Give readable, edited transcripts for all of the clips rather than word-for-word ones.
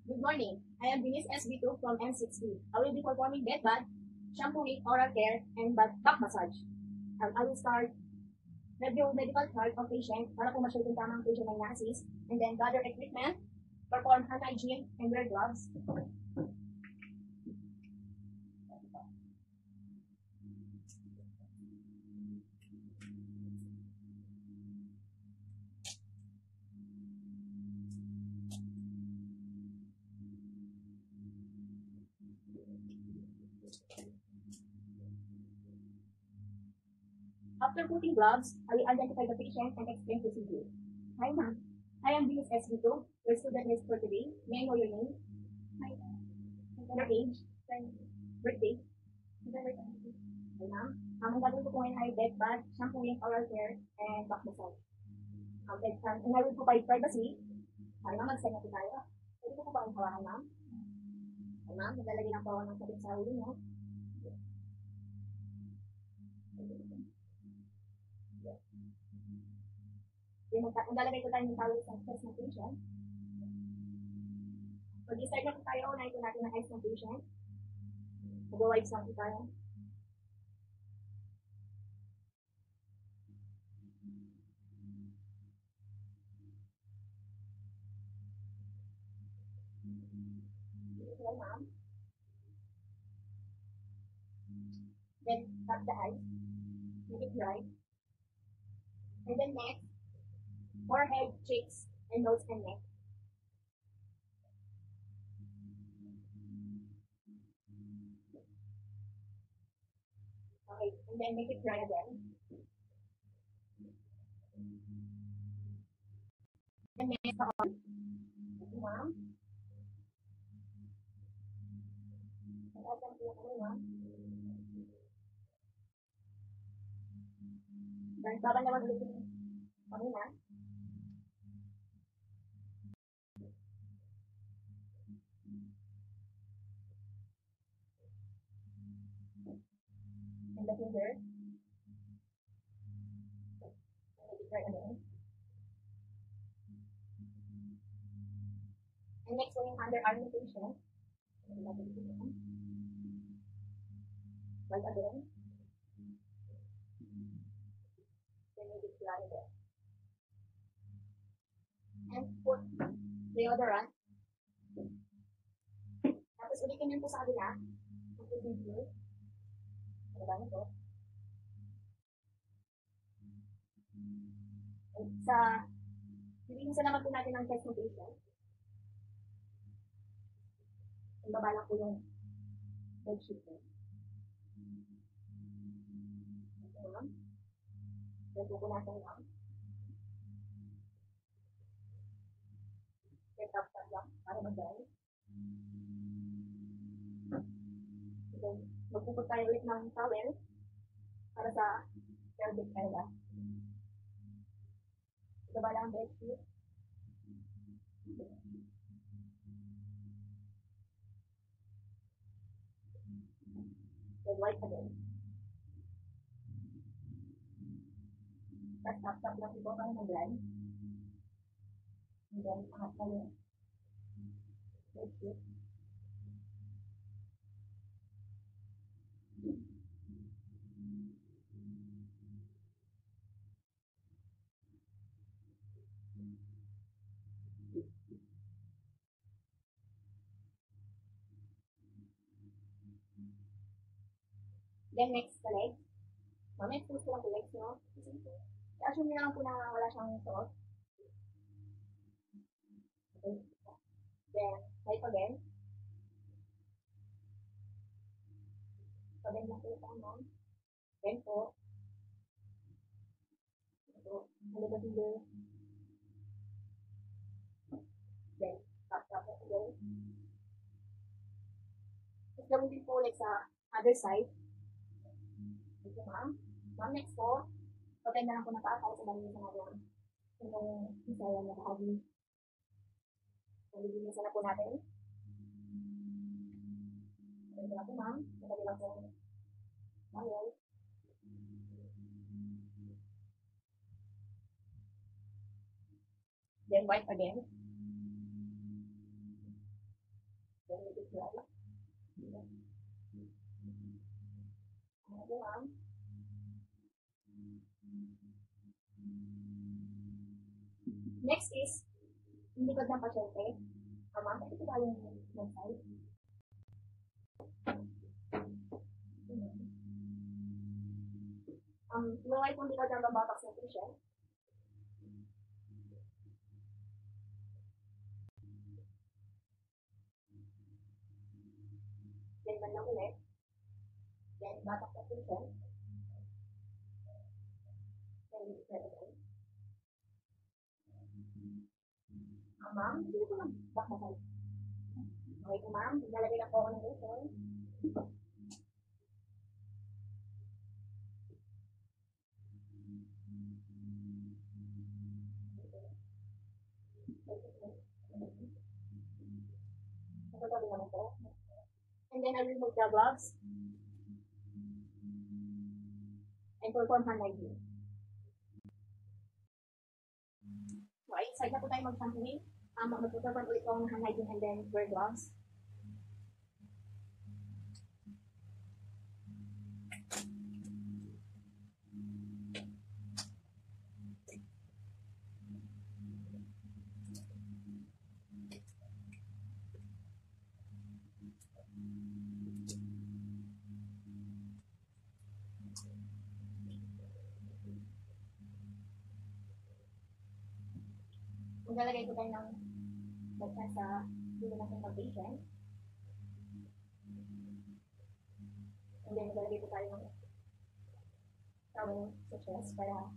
Good morning. I am Denise SB2 from M6B. I will be performing bed bath, shampooing, oral care, and back massage. I will start review medical chart of patient para po ma-sure kung tamang patient ay na-assist, and then gather equipment, perform hand hygiene, and wear gloves. After putting gloves, I will identify the patient and explain procedure. Hi, ma'am. I am Denise SB2, your student list for today. May I know your name? Hi, your age? Birthday? Hi, ma'am. Ang gagawin ko po ngayon ay bed bath, shampooing, oral care, and back massage. And I will provide privacy. Ay, ma'am, mag-sign na po tayo. Pwede ko po ba ang hawakan, ma'am? Ay, ma'am, naglalagay lang po ako ng sabit sa ulo niyo. Maglalagay ko tayo ng towel sa chest ng patient. Mag-start na po tayo, unahin po natin ang eyes ng patient. Mag-wipes lang po tayo. Okay, ma'am. Then, tap the eyes. Make it dry. And then next, forehead, cheeks, and nose and neck. Okay, and then make it dry again. And next on, okay, ma'am. Dan baba naman ulit yung kanina. And the finger. And make it dry again. And next one yung underarm rotation. Right again. Then make it dry again. And put deodorant. Tapos ulitin yun po sa kabila. Ang procedure. Ano ba nito? Sa nilinisan naman po natin ang chest ng patient. Ang baba lang po yung bedsheet niya. Okay, ma'am. Then pupunasan lang. Get up lang para mag-dry. Then, magpuput tayo ulit ng towel para sa pelvic area. Baba lang ang bedsheet. Then wipe again. Tapos tap-tap lang ito para mag-dry. And then, angat na yung bedsheet. Then next, the legs. Mamaya expose ko lang po legs, no? I-assume nyo lang po na wala siyang suot. Okay. Then, wipe again. So, then lang po ito, ma'am. Then po, ito, ano ba finger? Then, tap-tap again. Tapos gawin din po ulit sa other side. Thank you, ma'am. Ma'am, next po, open na lang po na paa para sa malinis na natin. Itong isaya na kahagi. Nalilinisan na po natin. Thank you na po, ma'am. Madali lang po. Manual. Then wipe again. dry. Ma'am. Next is, yung likod ng pasyente. Ma'am, pwede ko ba yung side? Lower kung likod ng babatak ng patient. Then, bandang ulit. Then, batak ng patient. Then, vertical. Ma'am, hindi ko lang bakasal. Okay po, ma'am. Nalagay na po ako ng lotion. Nasasabi naman po. And then, I'll remove the gloves. And perform hand hygiene. Okay, side na po tayo mag-shampooing. Mag-perform ulit po ng hand hygiene and then wear gloves. Maglalagay ko tayo ng bagsa sa dulo ng patient. And then, maglalagay ko tayo ng towel sa chest para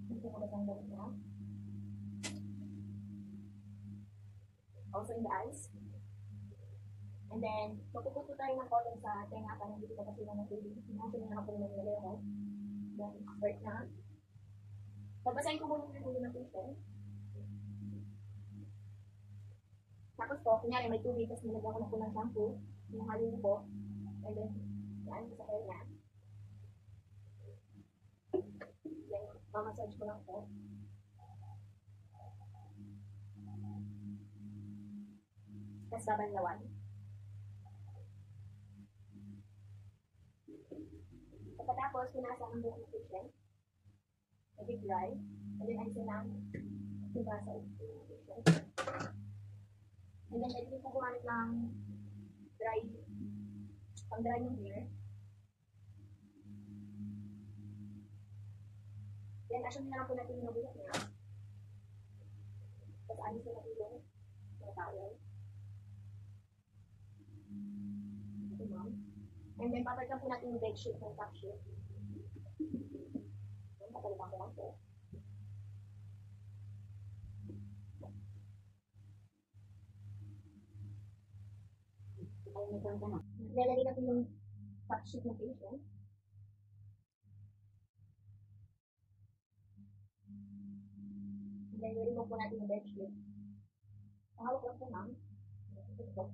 hindi ko matang gamit na. Also in the eyes. And then, mapuputo tayo ng cotton sa tenga para hindi ko kasi ng tubig. Sinasin na ako ng nilagay ako. Then, start na. Babasahin ko muna yung dulo ng patient. Tapos po, kunyari may tubig, tapos nilagyan ko na po ng shampoo, yung halin po, and then, yan, sa hair na. Then, mamassage ko lang po. Tapos babanlawan. Pagkatapos, pinasa ang buhok ng patient, a-bit dry, and then alisin lang, diba sa patient. And then, pwede po gumamit ng dry, pang-dry yung hair. Then, assume na lang po natin yung buhok niya. Tapos, alis na natin yung towel. Okay, ma'am. And then, papalitan po natin yung bedsheet ng top sheet. Then, papalitan ko lang po. Lalagay natin yung top sheet ng patient. Then, i-remove po natin yung bedsheet. Pahawak lang po, ma'am. Ito.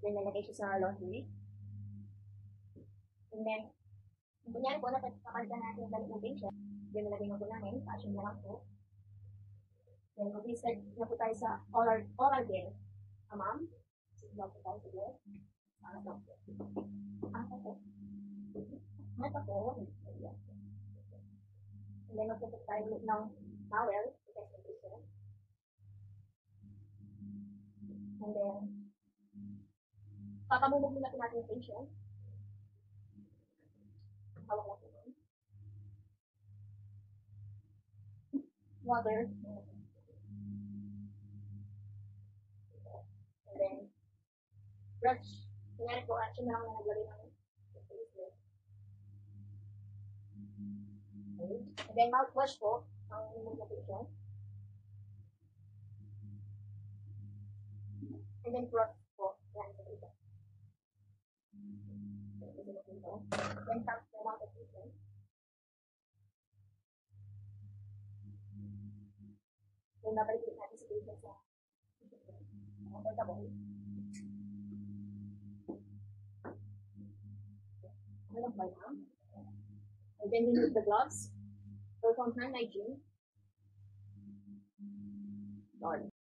Then, lalagay siya sa laundry. And then, kunyari po, napapalitan natin yung damit ng patient. Then, nalagay na po namin. Passion na lang po. Then, mag-start na po tayo sa oral care. Ma'am? Sigla po tayo sa care. Ano po? Ano po? Ano po? And then, magpapit tayo ulit ng towel. And then, papamumog muna po natin yung patient. Hawak lang po. Water. And then, brush. Kunyari po, action na lang na naglagay ng face. And then, mouthwash po, ang patient. And then, brush po, yan sa patient. Then, tap the mouth of patient. Then, babalik natin sa patient sa comfortable. Alam ba na? And then remove the gloves. Perform hand hygiene. On.